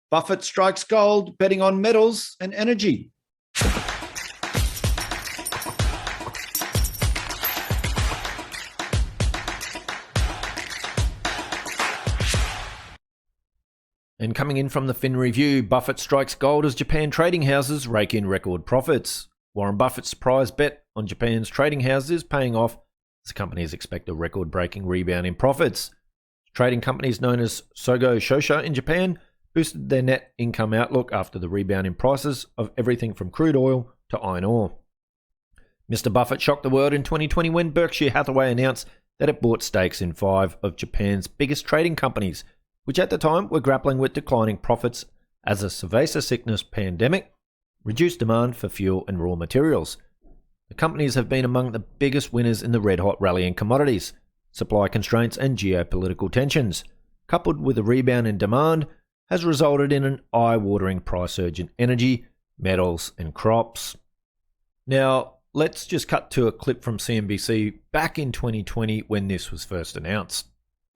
Buffett strikes gold, betting on metals and energy. And coming in from the Fin Review, Buffett strikes gold as Japan trading houses rake in record profits. Warren Buffett's surprise bet on Japan's trading houses is paying off as companies expect a record-breaking rebound in profits. Trading companies known as Sogo Shosha in Japan boosted their net income outlook after the rebound in prices of everything from crude oil to iron ore. Mr. Buffett shocked the world in 2020 when Berkshire Hathaway announced that it bought stakes in 5 of Japan's biggest trading companies, which at the time were grappling with declining profits as a severe sickness pandemic reduced demand for fuel and raw materials. The companies have been among the biggest winners in the red-hot rally in commodities. Supply constraints and geopolitical tensions, coupled with a rebound in demand, has resulted in an eye-watering price surge in energy, metals and crops. Now, let's just cut to a clip from CNBC back in 2020 when this was first announced.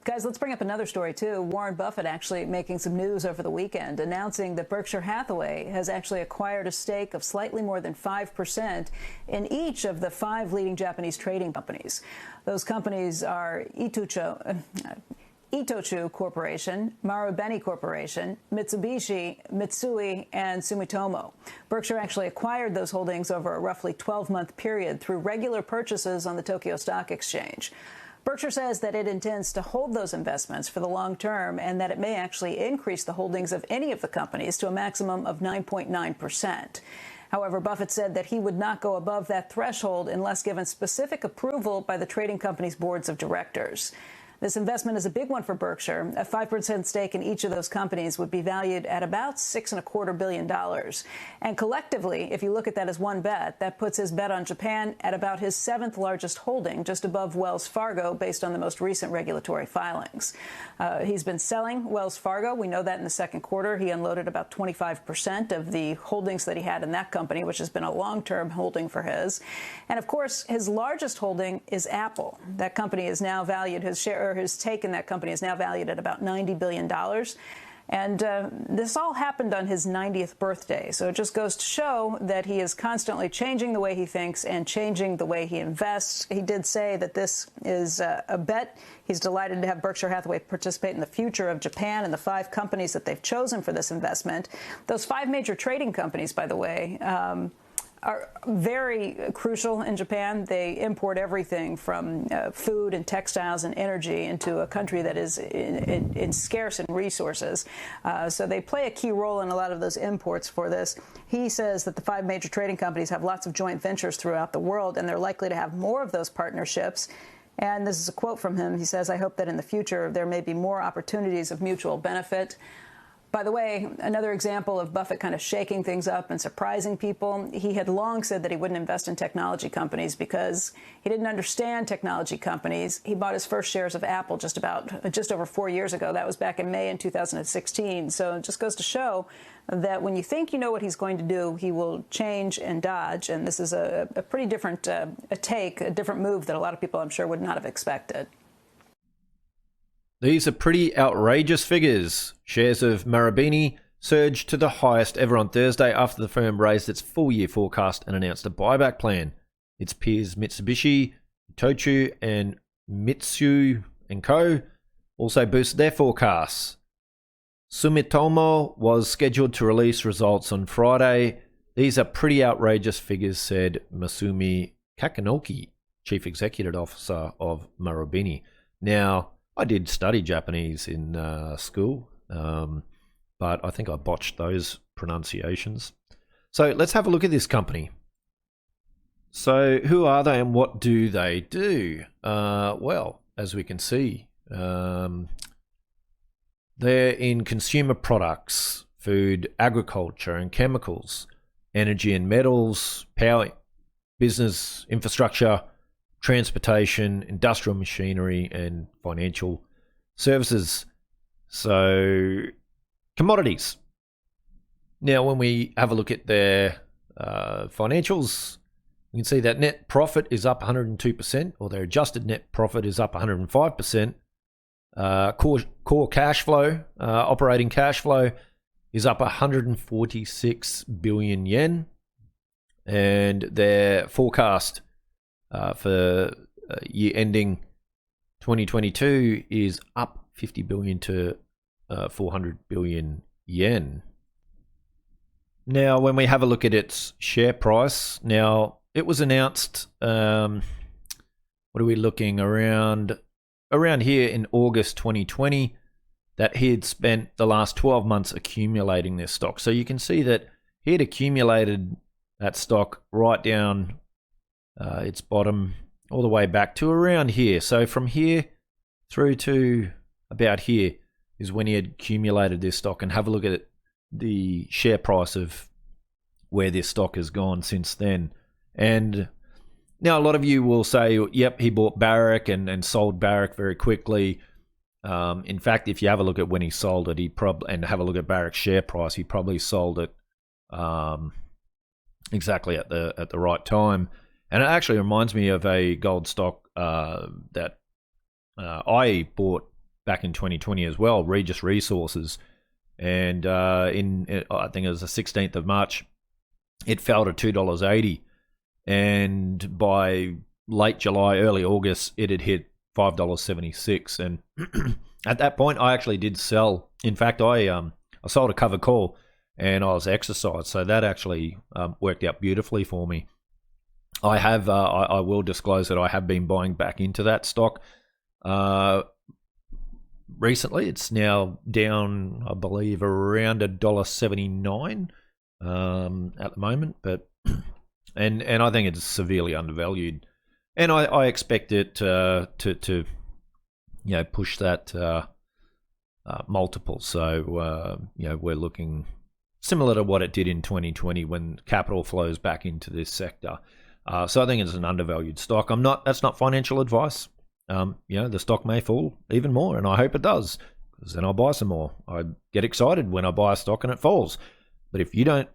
Guys, let's bring up another story, too. Warren Buffett actually making some news over the weekend, announcing that Berkshire Hathaway has actually acquired a stake of slightly more than 5% in each of the 5 leading Japanese trading companies. Those companies are Itochu Corporation, Marubeni Corporation, Mitsubishi, Mitsui, and Sumitomo. Berkshire actually acquired those holdings over a roughly 12-month period through regular purchases on the Tokyo Stock Exchange. Berkshire says that it intends to hold those investments for the long term and that it may actually increase the holdings of any of the companies to a maximum of 9.9%. However, Buffett said that he would not go above that threshold unless given specific approval by the trading company's boards of directors. This investment is a big one for Berkshire. A 5% stake in each of those companies would be valued at about $6.25 billion. And collectively, if you look at that as one bet, that puts his bet on Japan at about his 7th largest holding, just above Wells Fargo, based on the most recent regulatory filings. He's been selling Wells Fargo. We know that in the second quarter, he unloaded about 25% of the holdings that he had in that company, which has been a long-term holding for his. And of course, his largest holding is Apple. That company is now valued, his stake in that company is now valued at about $90 billion. And this all happened on his 90th birthday. So it just goes to show that he is constantly changing the way he thinks and changing the way he invests. He did say that this is a bet. He's delighted to have Berkshire Hathaway participate in the future of Japan and the 5 companies that they've chosen for this investment. Those 5 major trading companies, by the way, are very crucial in Japan. They import everything from food and textiles and energy into a country that is in scarce in resources. So they play a key role in a lot of those imports for this. He says that the 5 major trading companies have lots of joint ventures throughout the world, and they're likely to have more of those partnerships. And this is a quote from him. He says, "I hope that in the future there may be more opportunities of mutual benefit." By the way, another example of Buffett kind of shaking things up and surprising people, he had long said that he wouldn't invest in technology companies because he didn't understand technology companies. He bought his first shares of Apple just over 4 years ago. That was back in May in 2016. So it just goes to show that when you think you know what he's going to do, he will change and dodge. And this is a pretty different a different move that a lot of people, I'm sure, would not have expected. These are pretty outrageous figures. Shares of Marubeni surged to the highest ever on Thursday after the firm raised its full-year forecast and announced a buyback plan. Its peers Mitsubishi, Itochu, and Mitsui & Co. also boosted their forecasts. Sumitomo was scheduled to release results on Friday. These are pretty outrageous figures, said Masumi Kakenoki, Chief Executive Officer of Marubeni. Now, I did study Japanese in school, but I think I botched those pronunciations. So let's have a look at this company. So who are they and what do they do? Well, as we can see, they're in consumer products, food, agriculture and chemicals, energy and metals, power, business, infrastructure, transportation, industrial machinery, and financial services. So, commodities. Now, when we have a look at their financials, we can see that net profit is up 102%, or their adjusted net profit is up 105%. Core cash flow, operating cash flow, is up 146 billion yen, and their forecast for year ending 2022 is up 50 billion to 400 billion yen. Now, when we have a look at its share price, now it was announced, what are we looking around here in August 2020, that he had spent the last 12 months accumulating this stock. So you can see that he had accumulated that stock right down its bottom all the way back to around here. So from here through to about here is when he had accumulated this stock. And have a look at the share price of where this stock has gone since then. And now a lot of you will say, yep, he bought Barrick and sold Barrick very quickly. In fact, if you have a look at when he sold it, and have a look at Barrick's share price, he probably sold it exactly at the right time. And it actually reminds me of a gold stock that I bought back in 2020 as well, Regis Resources. And I think it was the 16th of March, it fell to $2.80. And by late July, early August, it had hit $5.76. And at that point, I actually did sell. In fact, I sold a cover call and I was exercised. So that actually worked out beautifully for me. I will disclose that I have been buying back into that stock. Recently, it's now down, I believe, around $1.79 at the moment. But and I think it's severely undervalued. And I expect it to push that multiple. So we're looking similar to what it did in 2020 when capital flows back into this sector. So I think it's an undervalued stock. That's not financial advice. The stock may fall even more, and I hope it does, because then I'll buy some more. I get excited when I buy a stock and it falls. But if you don't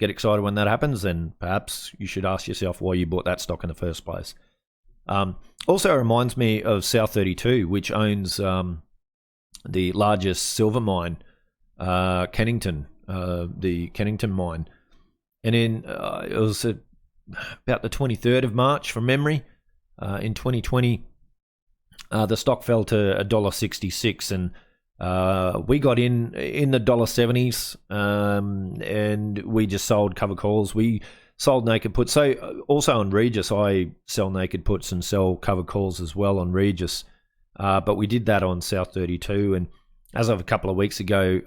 get excited when that happens, then perhaps you should ask yourself why you bought that stock in the first place. Also reminds me of South 32, which owns the largest silver mine, Kennington, the Kennington mine. And it was about the 23rd of March, from memory, in 2020, the stock fell to $1.66, and we got in the $1.70s, and we just sold cover calls. We sold naked puts. So also on Regis, I sell naked puts and sell cover calls as well on Regis. But we did that on South 32, and as of a couple of weeks ago,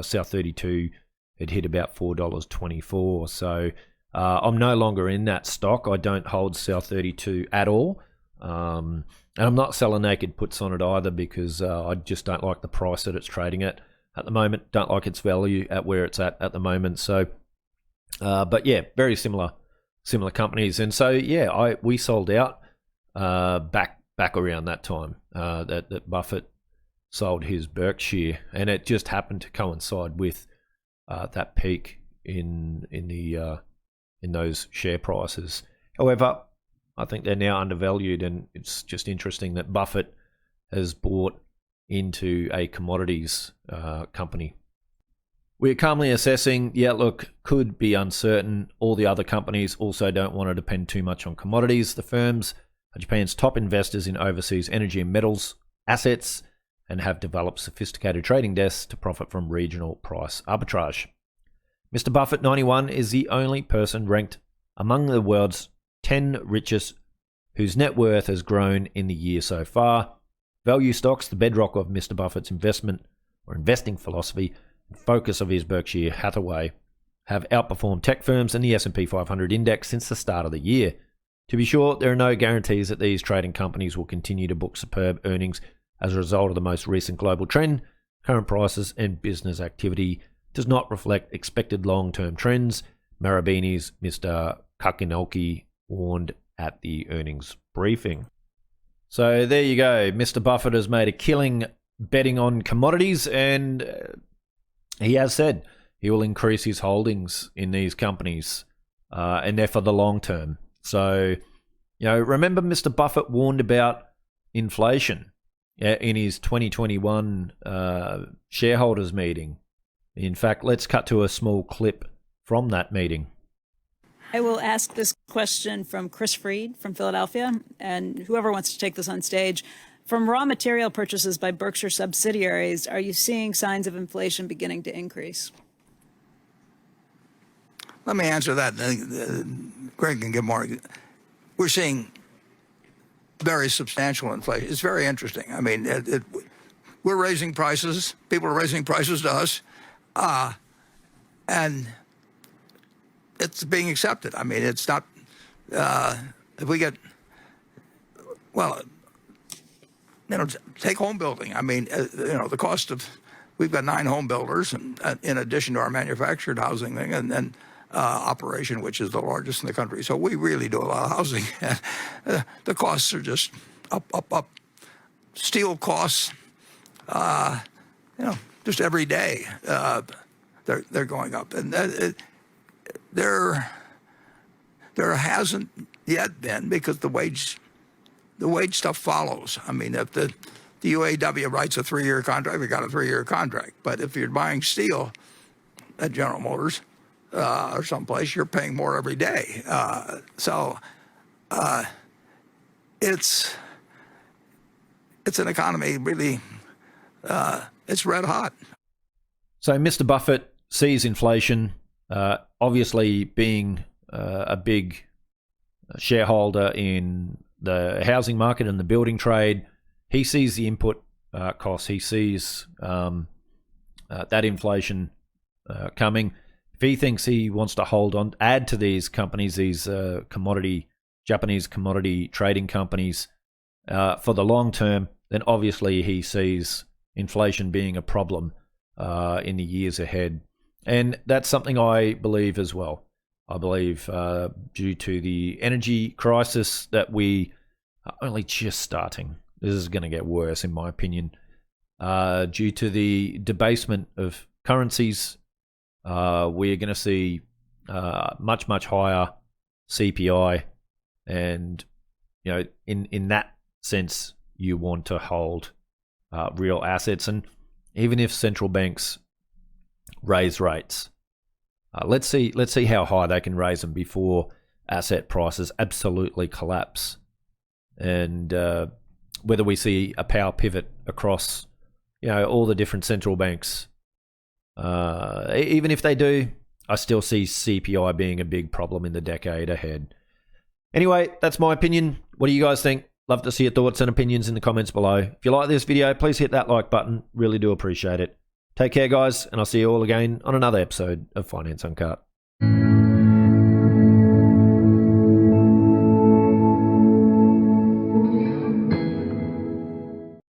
South 32 had hit about $4.24. So I'm no longer in that stock. I don't hold South 32 at all. And I'm not selling naked puts on it either, because I just don't like the price that it's trading at the moment. Don't like its value at where it's at the moment. So, but yeah, very similar companies. And so yeah, we sold out back around that time that Buffett sold his Berkshire, and it just happened to coincide with that peak in those share prices. However, I think they're now undervalued, and it's just interesting that Buffett has bought into a commodities company. We're calmly assessing, could be uncertain. All the other companies also don't want to depend too much on commodities. The firms are Japan's top investors in overseas energy and metals assets and have developed sophisticated trading desks to profit from regional price arbitrage. Mr. Buffett, 91, is the only person ranked among the world's 10 richest whose net worth has grown in the year so far. Value stocks, the bedrock of Mr. Buffett's investment or investing philosophy and focus of his Berkshire Hathaway, have outperformed tech firms and the S&P 500 index since the start of the year. To be sure, there are no guarantees that these trading companies will continue to book superb earnings as a result of the most recent global trend. Current prices and business activity does not reflect expected long-term trends, Marubeni's Mr. Kakinoki warned at the earnings briefing. So there you go. Mr. Buffett has made a killing betting on commodities, and he has said he will increase his holdings in these companies, and they're for the long term. So, remember Mr. Buffett warned about inflation in his 2021 shareholders meeting. In fact, let's cut to a small clip from that meeting. I will ask this question from Chris Freed from Philadelphia, and whoever wants to take this on stage. From raw material purchases by Berkshire subsidiaries, are you seeing signs of inflation beginning to increase? Let me answer that. Greg can give more. We're seeing very substantial inflation. It's very interesting. I mean, we're raising prices. People are raising prices to us, and it's being accepted. I mean, it's not. If we get, well, take home building. I mean, the cost of, we've got 9 home builders, and in addition to our manufactured housing thing, and then operation, which is the largest in the country. So we really do a lot of housing. The costs are just up. Steel costs, just every day, they're going up, and there hasn't yet been, because the wage stuff follows. I mean, if the UAW writes a 3-year contract, we got a 3-year contract. But if you're buying steel at General Motors or someplace, you're paying more every day. So it's an economy really. It's red hot. So Mr. Buffett sees inflation, obviously being a big shareholder in the housing market and the building trade. He sees the input costs. He sees that inflation coming. If he thinks he wants to hold on, add to these companies, these Japanese commodity trading companies, for the long term, then obviously he sees inflation being a problem in the years ahead. And that's something I believe as well. I believe due to the energy crisis that we are only just starting. This is going to get worse, in my opinion. Due to the debasement of currencies, we're going to see much, much higher CPI. And, in that sense, you want to hold real assets. And even if central banks raise rates, let's see how high they can raise them before asset prices absolutely collapse, and whether we see a power pivot across all the different central banks. Even if they do, I still see CPI being a big problem in the decade ahead. Anyway, that's my opinion. What do you guys think? Love to see your thoughts and opinions in the comments below. If you like this video, please hit that like button. Really do appreciate it. Take care, guys, and I'll see you all again on another episode of Finance Uncut.